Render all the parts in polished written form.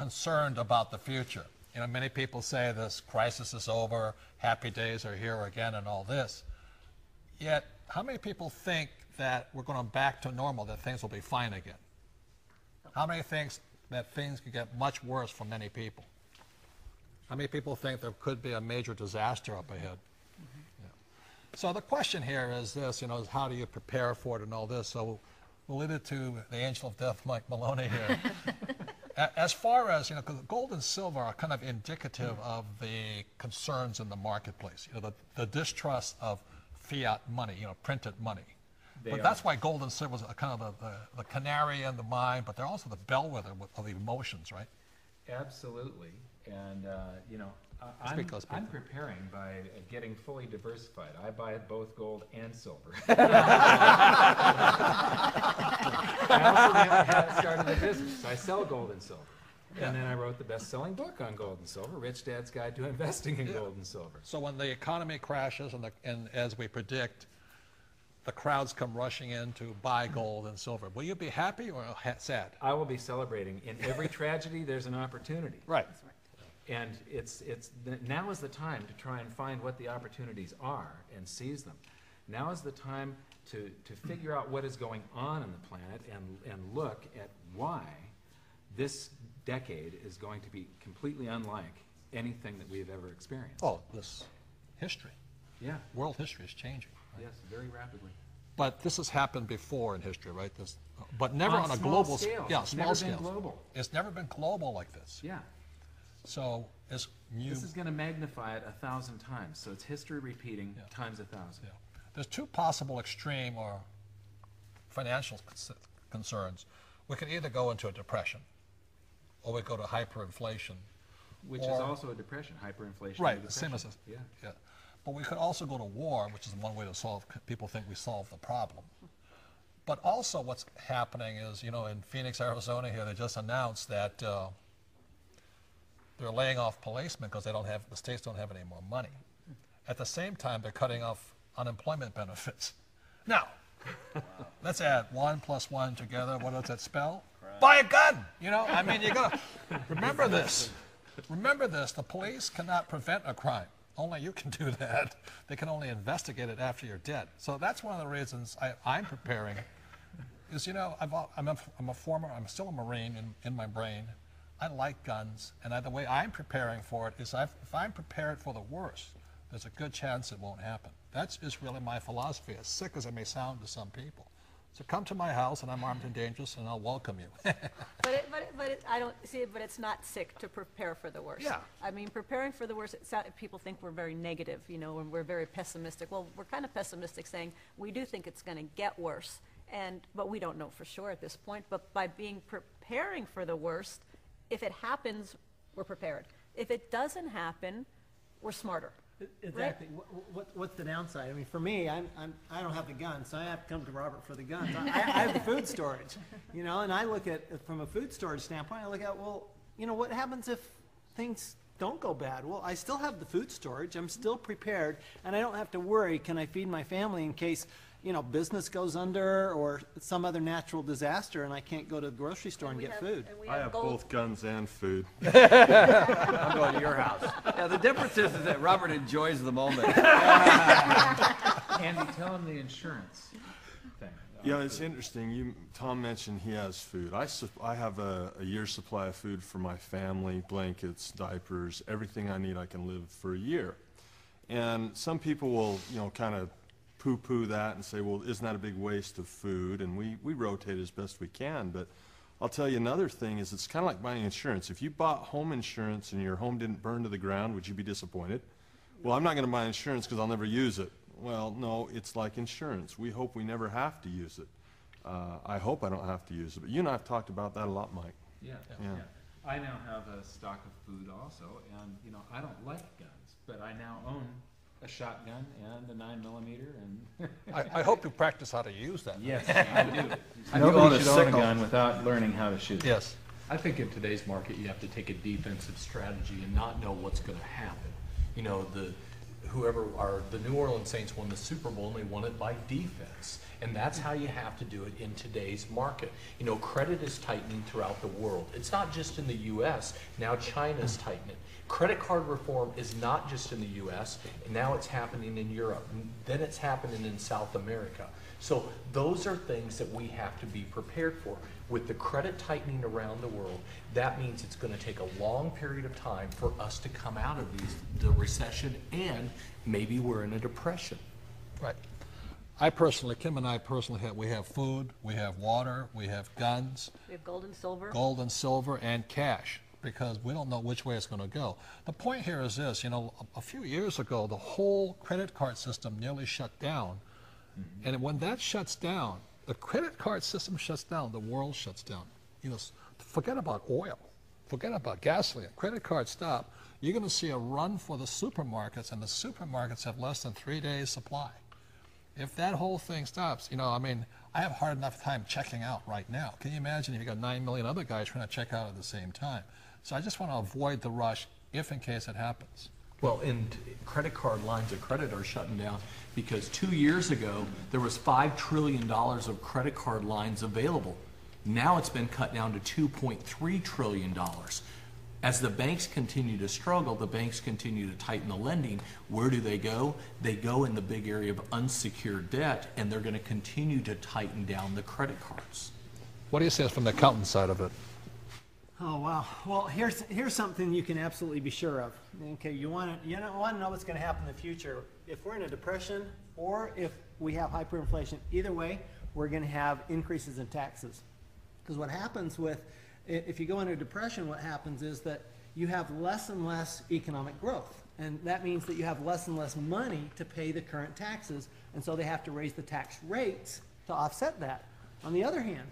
concerned about the future. You know, many people say this crisis is over, happy days are here again and all this. Yet, how many people think that we're going back to normal, that things will be fine again? How many think that things could get much worse for many people? How many people think there could be a major disaster up ahead? Yeah. So the question here is this, you know, is how do you prepare for it and all this? So we'll leave it to the angel of death, Mike Maloney here. As far as, you know, because gold and silver are kind of indicative of the concerns in the marketplace, you know, the distrust of fiat money, you know, printed money. But that's why gold and silver is kind of the canary in the mine, but they're also the bellwether of emotions, right? Absolutely. And, you know, I'm preparing by getting fully diversified. I buy both gold and silver. I also started a business. I sell gold and silver. Yeah. And then I wrote the best-selling book on gold and silver, Rich Dad's Guide to Investing in Gold and Silver. So when the economy crashes and as we predict, the crowds come rushing in to buy gold and silver, will you be happy or sad? I will be celebrating. In every tragedy, there's an opportunity. Right. That's right. And now is the time to try and find what the opportunities are and seize them. Now is the time to figure out what is going on in the planet and look at why this decade is going to be completely unlike anything that we've ever experienced. Oh, this history. Yeah. World history is changing. Right? Yes, very rapidly. But this has happened before in history, right? But never on a global scale. Yeah, small scale. It's never been global. It's never been global like this. Yeah. So this is going to magnify it 1,000 times. So it's history repeating times 1,000. Yeah. There's two possible extreme or financial concerns. We can either go into a depression, or we go to hyperinflation, which is also a depression. Hyperinflation. Right. The same as yeah. But we could also go to war, which is one way to solve. People think we solve the problem. But also, what's happening is, you know, in Phoenix, Arizona, here they just announced that. They're laying off policemen because the states don't have any more money. At the same time, they're cutting off unemployment benefits. Now, let's add 1 + 1 together. What does that spell? Crime. Buy a gun. You know, I mean, you gotta remember this. Remember this. The police cannot prevent a crime. Only you can do that. They can only investigate it after you're dead. So that's one of the reasons I'm preparing. Is, you know, I'm still a Marine in my brain. I like guns, and the way I'm preparing for it is if I'm prepared for the worst, there's a good chance it won't happen. That's just really my philosophy, as sick as it may sound to some people. So come to my house, and I'm armed and dangerous, and I'll welcome you. I don't see it, but it's not sick to prepare for the worst. Yeah. I mean, preparing for the worst, people think we're very negative, you know, and we're very pessimistic. Well, we're kind of pessimistic, saying we do think it's going to get worse, but we don't know for sure at this point. But by preparing for the worst, if it happens, we're prepared. If it doesn't happen, we're smarter. Exactly. Right? What's the downside? I mean, for me, I don't have the guns, so I have to come to Robert for the guns. I have the food storage, you know, and I look at from a food storage standpoint. I look at, well, you know, what happens if things don't go bad? Well, I still have the food storage. I'm still prepared, and I don't have to worry. Can I feed my family in case, you know, business goes under or some other natural disaster and I can't go to the grocery store and get food? I have both guns and food. I'm going to your house. Yeah, the difference is that Robert enjoys the moment. Andy, tell him the insurance thing. Yeah, it's interesting. Tom mentioned he has food. I have a year's supply of food for my family, blankets, diapers, everything I need. I can live for a year. And some people will, you know, kind of poo-poo that and say, well, isn't that a big waste of food? And we rotate as best we can. But I'll tell you another thing is it's kind of like buying insurance. If you bought home insurance and your home didn't burn to the ground, would you be disappointed? Well, I'm not going to buy insurance because I'll never use it. Well, no, it's like insurance. We hope we never have to use it. I hope I don't have to use it. But you and I have talked about that a lot, Mike. Yeah. I now have a stock of food also, and, you know, I don't like guns, but I now own a shotgun and a 9mm, and I hope you practice how to use that. Yes, I do. Nobody should own a gun without learning how to shoot. Yes. I think in today's market, you have to take a defensive strategy and not know what's going to happen. You know, whoever the New Orleans Saints won the Super Bowl, and they won it by defense. And that's how you have to do it in today's market. You know, credit is tightening throughout the world. It's not just in the U.S. Now China's tightening. Credit card reform is not just in the U.S. and now it's happening in Europe. And then it's happening in South America. So those are things that we have to be prepared for. With the credit tightening around the world, that means it's going to take a long period of time for us to come out of the recession, and maybe we're in a depression. Right. Kim and I personally we have food, we have water, we have guns. We have gold and silver. Gold and silver and cash, because we don't know which way it's going to go. The point here is this, you know, a few years ago, the whole credit card system nearly shut down. Mm-hmm. And when that shuts down, the credit card system shuts down, the world shuts down. You know, forget about oil, forget about gasoline, credit cards stop. You're going to see a run for the supermarkets, and the supermarkets have less than 3 days supply. If that whole thing stops, you know, I mean, I have a hard enough time checking out right now. Can you imagine if you got 9 million other guys trying to check out at the same time? So I just want to avoid the rush if in case it happens. Well, and credit card lines of credit are shutting down because 2 years ago, there was $5 trillion of credit card lines available. Now it's been cut down to $2.3 trillion. As the banks continue to struggle, the banks continue to tighten the lending. Where do they go? They go in the big area of unsecured debt, and they're going to continue to tighten down the credit cards. What do you say from the accountant side of it? Oh wow! Well, here's something you can absolutely be sure of. Okay, you want to know what's going to happen in the future. If we're in a depression or if we have hyperinflation, either way, we're going to have increases in taxes. Because what happens if you go into a depression, what happens is that you have less and less economic growth, and that means that you have less and less money to pay the current taxes, and so they have to raise the tax rates to offset that. On the other hand,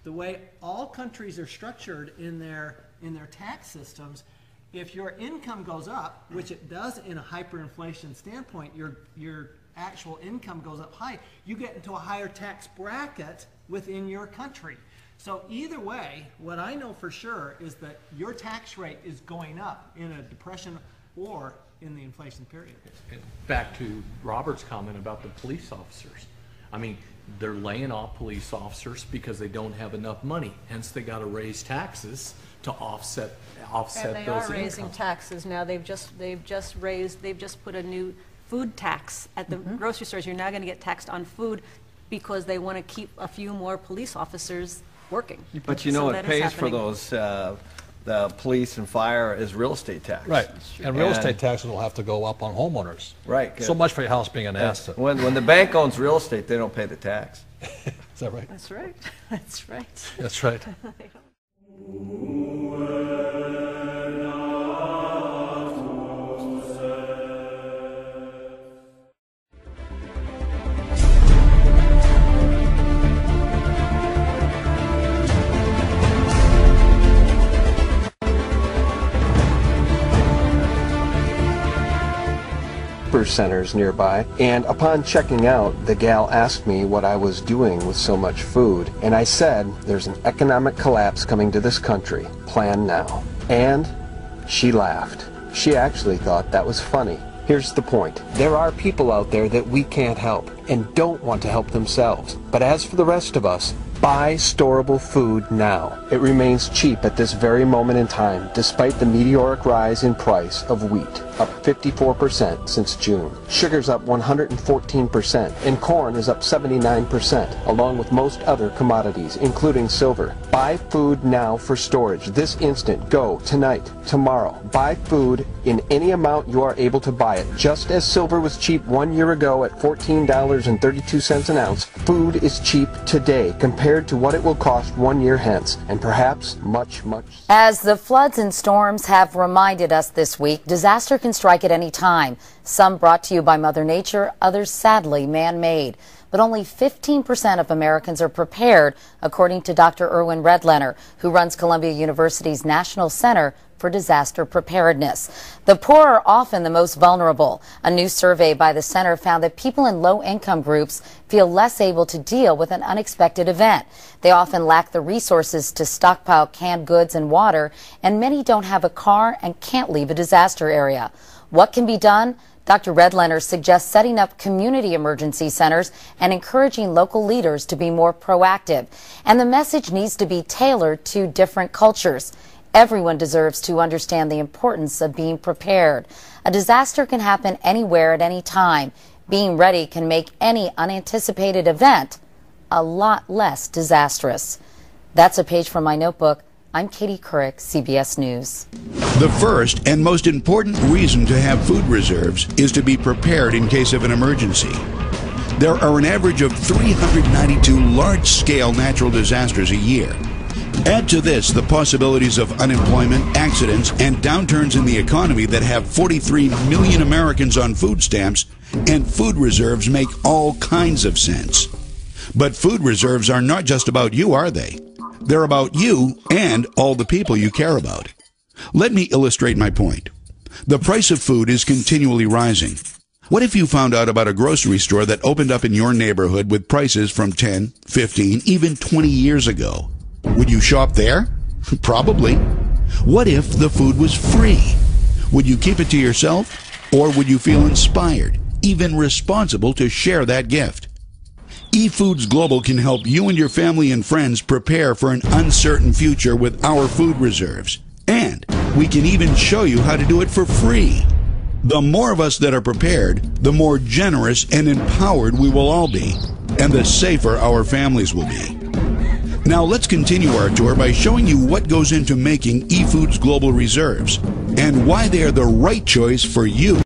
the way all countries are structured in their tax systems, if your income goes up, which it does in a hyperinflation standpoint, your actual income goes up high, you get into a higher tax bracket within your country. So either way, what I know for sure is that your tax rate is going up in a depression or in the inflation period. Back to Robert's comment about the police officers. I mean, they're laying off police officers because they don't have enough money. Hence, they got to raise taxes to offset those And they incomes. are raising taxes now. They've just put a new food tax at the grocery stores. You're now going to get taxed on food because they want to keep a few more police officers working. But you know So what that is pays for happening. those, the police and fire is real estate tax. Right, and real estate taxes will have to go up on homeowners. Right. So much for your house being an asset. When the bank owns real estate, they don't pay the tax. Is that right? That's right. That's right. That's right. Centers nearby, and upon checking out, the gal asked me what I was doing with so much food, and I said, there's an economic collapse coming to this country. Plan now. And she laughed. She actually thought that was funny. Here's the point. There are people out there that we can't help and don't want to help themselves. But as for the rest of us, buy storable food now. It remains cheap at this very moment in time, despite the meteoric rise in price of wheat, up 54% since June. Sugar's up 114%, and corn is up 79%, along with most other commodities, including silver. Buy food now for storage. This instant. Go tonight, tomorrow. Buy food in any amount you are able to buy it. Just as silver was cheap 1 year ago at $14.32 an ounce, food is cheap today compared to what it will cost 1 year hence, and perhaps much, much. As the floods and storms have reminded us this week, disaster can strike at any time. Some brought to you by Mother Nature, others sadly man-made. But only 15% of Americans are prepared, according to Dr. Erwin Redlener, who runs Columbia University's National Center for Disaster Preparedness. The poor are often the most vulnerable. A new survey by the center found that people in low-income groups feel less able to deal with an unexpected event. They often lack the resources to stockpile canned goods and water, and many don't have a car and can't leave a disaster area. What can be done? Dr. Redlener suggests setting up community emergency centers and encouraging local leaders to be more proactive. And the message needs to be tailored to different cultures. Everyone deserves to understand the importance of being prepared. A disaster can happen anywhere at any time. Being ready can make any unanticipated event a lot less disastrous. That's a page from my notebook. I'm Katie Couric, CBS News. The first and most important reason to have food reserves is to be prepared in case of an emergency. There are an average of 392 large-scale natural disasters a year. Add to this the possibilities of unemployment, accidents, and downturns in the economy that have 43 million Americans on food stamps, and food reserves make all kinds of sense. But food reserves are not just about you, are they? They're about you and all the people you care about. Let me illustrate my point. The price of food is continually rising. What if you found out about a grocery store that opened up in your neighborhood with prices from 10, 15, even 20 years ago? Would you shop there? Probably. What if the food was free? Would you keep it to yourself? Or would you feel inspired, even responsible to share that gift? eFoods Global can help you and your family and friends prepare for an uncertain future with our food reserves. And we can even show you how to do it for free. The more of us that are prepared, the more generous and empowered we will all be, and the safer our families will be. Now let's continue our tour by showing you what goes into making eFoods Global Reserves and why they are the right choice for you.